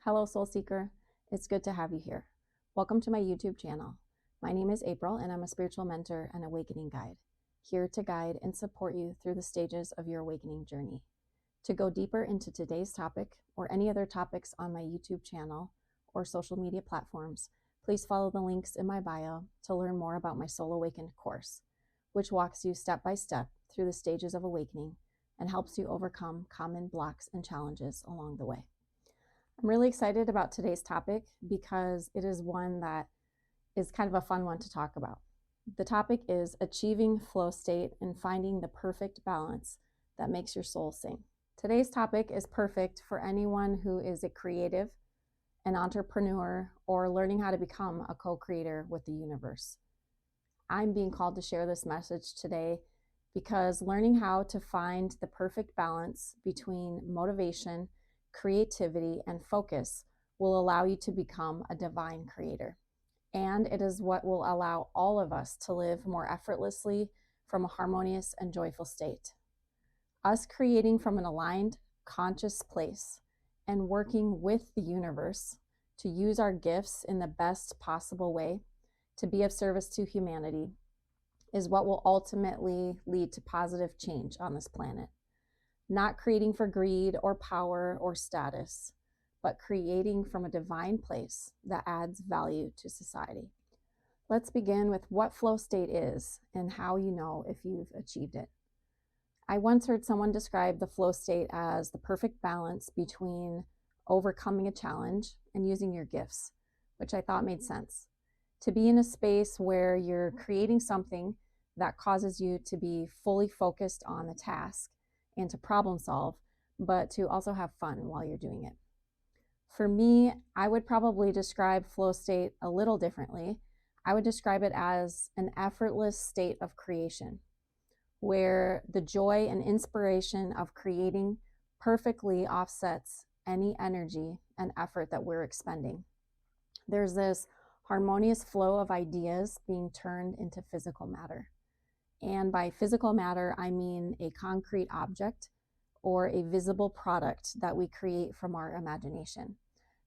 Hello, Soul Seeker. It's good to have you here. Welcome to my YouTube channel. My name is April, and I'm a spiritual mentor and awakening guide, here to guide and support you through the stages of your awakening journey. To go deeper into today's topic or any other topics on my YouTube channel or social media platforms, please follow the links in my bio to learn more about my Soul Awakened course, which walks you step by step through the stages of awakening and helps you overcome common blocks and challenges along the way. I'm really excited about today's topic because it is one that is kind of a fun one to talk about. The topic is achieving flow state and finding the perfect balance that makes your soul sing. Today's topic is perfect for anyone who is a creative, an entrepreneur, or learning how to become a co-creator with the universe. I'm being called to share this message today because learning how to find the perfect balance between motivation, creativity, and focus will allow you to become a divine creator. And it is what will allow all of us to live more effortlessly from a harmonious and joyful state. Us creating from an aligned, conscious place and working with the universe to use our gifts in the best possible way to be of service to humanity is what will ultimately lead to positive change on this planet. Not creating for greed or power or status, but creating from a divine place that adds value to society. Let's begin with what flow state is and how you know if you've achieved it. I once heard someone describe the flow state as the perfect balance between overcoming a challenge and using your gifts, which I thought made sense. To be in a space where you're creating something that causes you to be fully focused on the task and to problem solve, but to also have fun while you're doing it. For me, I would probably describe flow state a little differently. I would describe it as an effortless state of creation, where the joy and inspiration of creating perfectly offsets any energy and effort that we're expending. There's this harmonious flow of ideas being turned into physical matter. And by physical matter, I mean a concrete object or a visible product that we create from our imagination,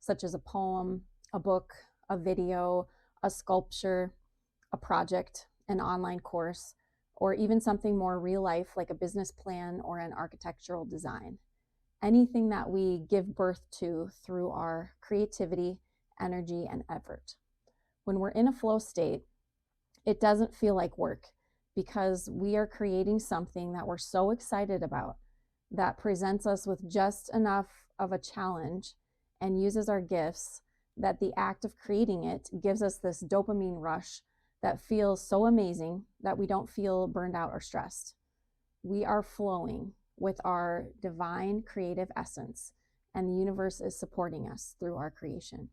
such as a poem, a book, a video, a sculpture, a project, an online course, or even something more real life like a business plan or an architectural design. Anything that we give birth to through our creativity, energy, and effort. When we're in a flow state, it doesn't feel like work because we are creating something that we're so excited about that presents us with just enough of a challenge and uses our gifts that the act of creating it gives us this dopamine rush that feels so amazing that we don't feel burned out or stressed. We are flowing with our divine creative essence, and the universe is supporting us through our creation.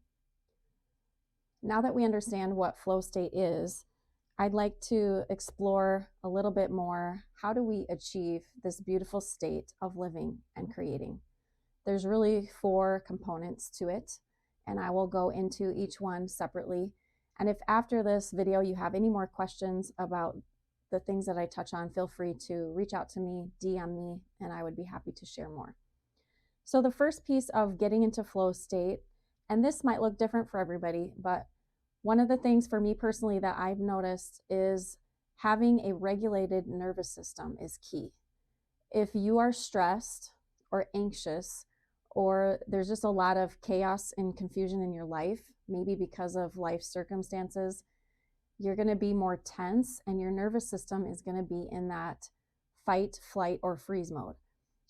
Now that we understand what flow state is, I'd like to explore a little bit more, how do we achieve this beautiful state of living and creating? There's really 4 components to it, and I will go into each one separately. And if after this video you have any more questions about the things that I touch on, feel free to reach out to me, DM me, and I would be happy to share more. So the first piece of getting into flow state, and this might look different for everybody, but one of the things for me personally that I've noticed is having a regulated nervous system is key. If you are stressed or anxious, or there's just a lot of chaos and confusion in your life, maybe because of life circumstances, you're going to be more tense and your nervous system is going to be in that fight, flight, or freeze mode.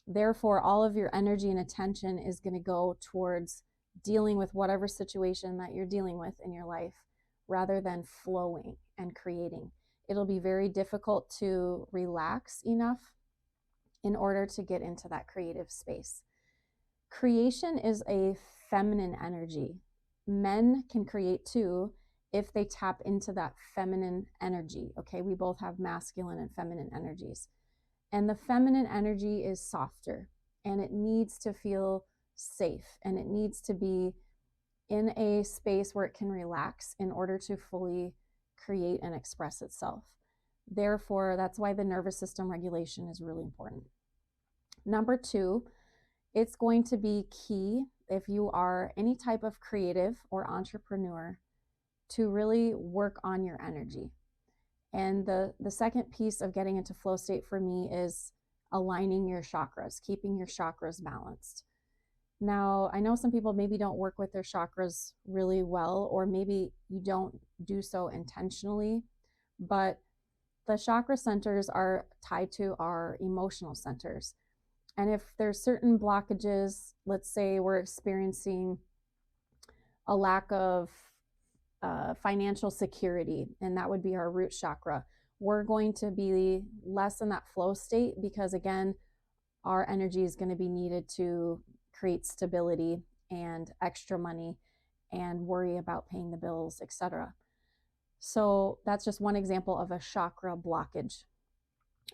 Therefore, all of your energy and attention is going to go towards dealing with whatever situation that you're dealing with in your life rather than flowing and creating. It'll be very difficult to relax enough in order to get into that creative space. Creation is a feminine energy. Men can create too if they tap into that feminine energy. Okay, we both have masculine and feminine energies. And the feminine energy is softer and it needs to feel safe and it needs to be in a space where it can relax in order to fully create and express itself. Therefore, that's why the nervous system regulation is really important. Number 2, it's going to be key if you are any type of creative or entrepreneur, to really work on your energy. And the second piece of getting into flow state for me is aligning your chakras, keeping your chakras balanced. Now, I know some people maybe don't work with their chakras really well, or maybe you don't do so intentionally, but the chakra centers are tied to our emotional centers. And if there's certain blockages, let's say we're experiencing a lack of financial security, and that would be our root chakra, we're going to be less in that flow state because, again, our energy is going to be needed to create stability and extra money and worry about paying the bills, etc. So that's just one example of a chakra blockage.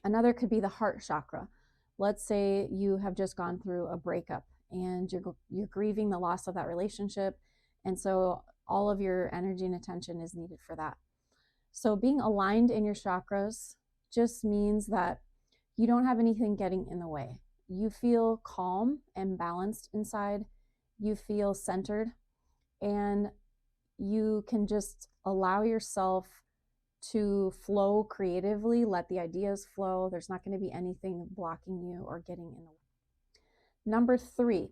Another could be the heart chakra. Let's say you have just gone through a breakup and you're grieving the loss of that relationship, and so all of your energy and attention is needed for that. So being aligned in your chakras just means that you don't have anything getting in the way. You feel calm and balanced inside. You feel centered, and you can just allow yourself to flow creatively, let the ideas flow. There's not going to be anything blocking you or getting in the way. Number 3,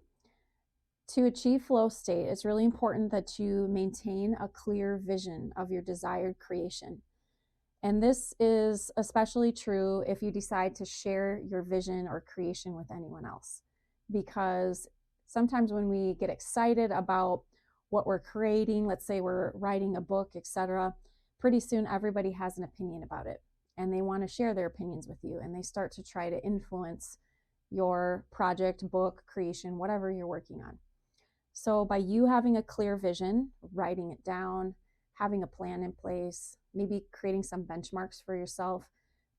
to achieve flow state, it's really important that you maintain a clear vision of your desired creation. And this is especially true if you decide to share your vision or creation with anyone else. Because sometimes when we get excited about what we're creating, let's say we're writing a book, etc., pretty soon everybody has an opinion about it, and they want to share their opinions with you, and they start to try to influence your project, book, creation, whatever you're working on. So by you having a clear vision, writing it down, having a plan in place, maybe creating some benchmarks for yourself,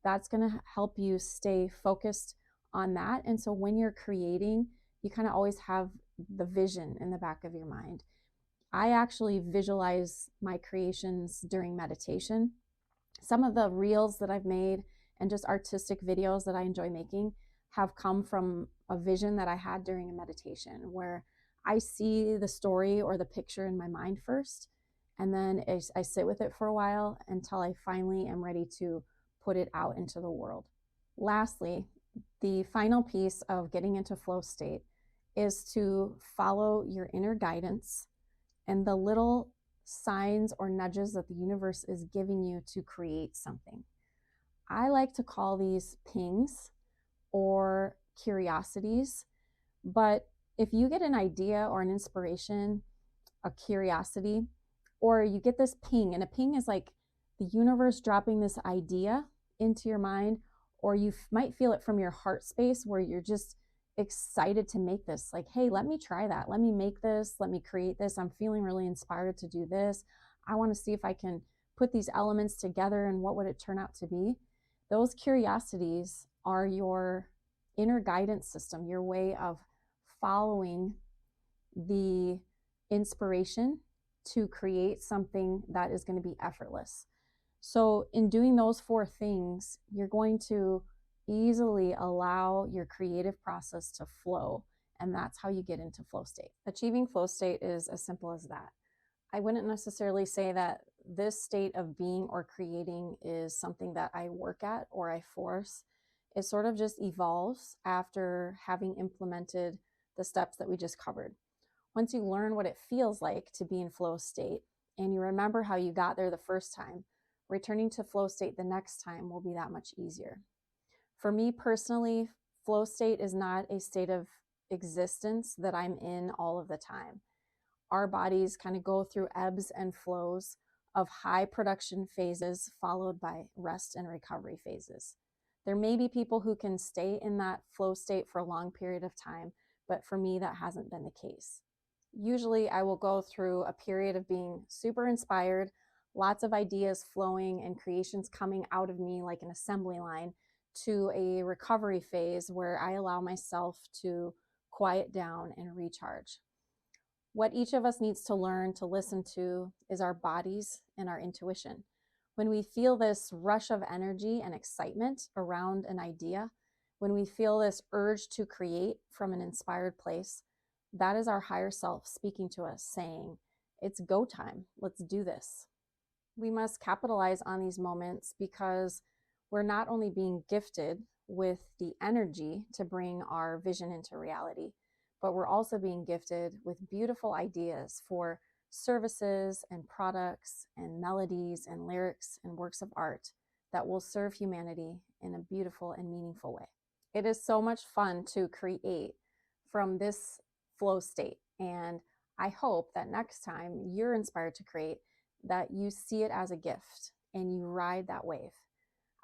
that's going to help you stay focused on that. And so when you're creating, you kind of always have the vision in the back of your mind. I actually visualize my creations during meditation. Some of the reels that I've made and just artistic videos that I enjoy making have come from a vision that I had during a meditation, where I see the story or the picture in my mind first, and then I sit with it for a while until I finally am ready to put it out into the world. Lastly, the final piece of getting into flow state is to follow your inner guidance and the little signs or nudges that the universe is giving you to create something. I like to call these pings or curiosities, but if you get an idea or an inspiration, a curiosity, or you get this ping, and a ping is like the universe dropping this idea into your mind, or you might feel it from your heart space where you're just excited to make this, like, hey, let me try that. Let me make this. Let me create this. I'm feeling really inspired to do this. I want to see if I can put these elements together and what would it turn out to be. Those curiosities are your inner guidance system, your way of following the inspiration to create something that is going to be effortless. So in doing those 4 things, you're going to easily allow your creative process to flow, and that's how you get into flow state. Achieving flow state is as simple as that. I wouldn't necessarily say that this state of being or creating is something that I work at or I force. It sort of just evolves after having implemented the steps that we just covered. Once you learn what it feels like to be in flow state and you remember how you got there the first time, returning to flow state the next time will be that much easier. For me personally, flow state is not a state of existence that I'm in all of the time. Our bodies kind of go through ebbs and flows of high production phases followed by rest and recovery phases. There may be people who can stay in that flow state for a long period of time, but for me, that hasn't been the case. Usually I will go through a period of being super inspired, lots of ideas flowing and creations coming out of me like an assembly line, to a recovery phase where I allow myself to quiet down and recharge. What each of us needs to learn to listen to is our bodies and our intuition. When we feel this rush of energy and excitement around an idea, when we feel this urge to create from an inspired place, That is our higher self speaking to us, saying, it's go time. Let's do this. We must capitalize on these moments because we're not only being gifted with the energy to bring our vision into reality, but we're also being gifted with beautiful ideas for services and products and melodies and lyrics and works of art that will serve humanity in a beautiful and meaningful way. It is so much fun to create from this flow state, and I hope that next time you're inspired to create, that you see it as a gift and you ride that wave.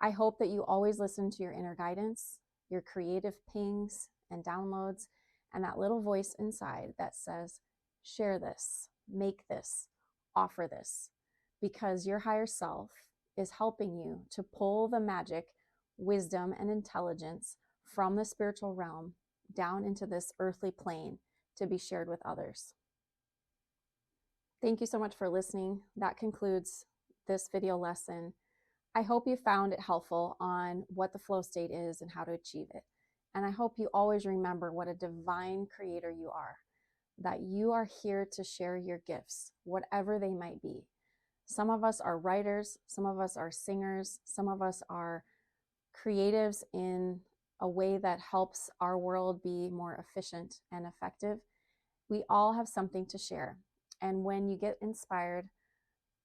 I hope that you always listen to your inner guidance, your creative pings and downloads, and that little voice inside that says, share this, make this, offer this, because your higher self is helping you to pull the magic, wisdom, and intelligence from the spiritual realm down into this earthly plane to be shared with others. Thank you so much for listening. That concludes this video lesson. I hope you found it helpful on what the flow state is and how to achieve it. And I hope you always remember what a divine creator you are, that you are here to share your gifts, whatever they might be. Some of us are writers, some of us are singers, some of us are creatives in a way that helps our world be more efficient and effective. We all have something to share. And when you get inspired,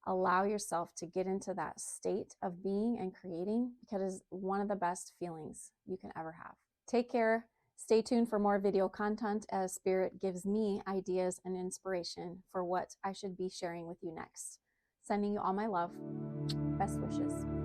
allow yourself to get into that state of being and creating, because it is one of the best feelings you can ever have. Take care. Stay tuned for more video content as Spirit gives me ideas and inspiration for what I should be sharing with you next. Sending you all my love. Best wishes.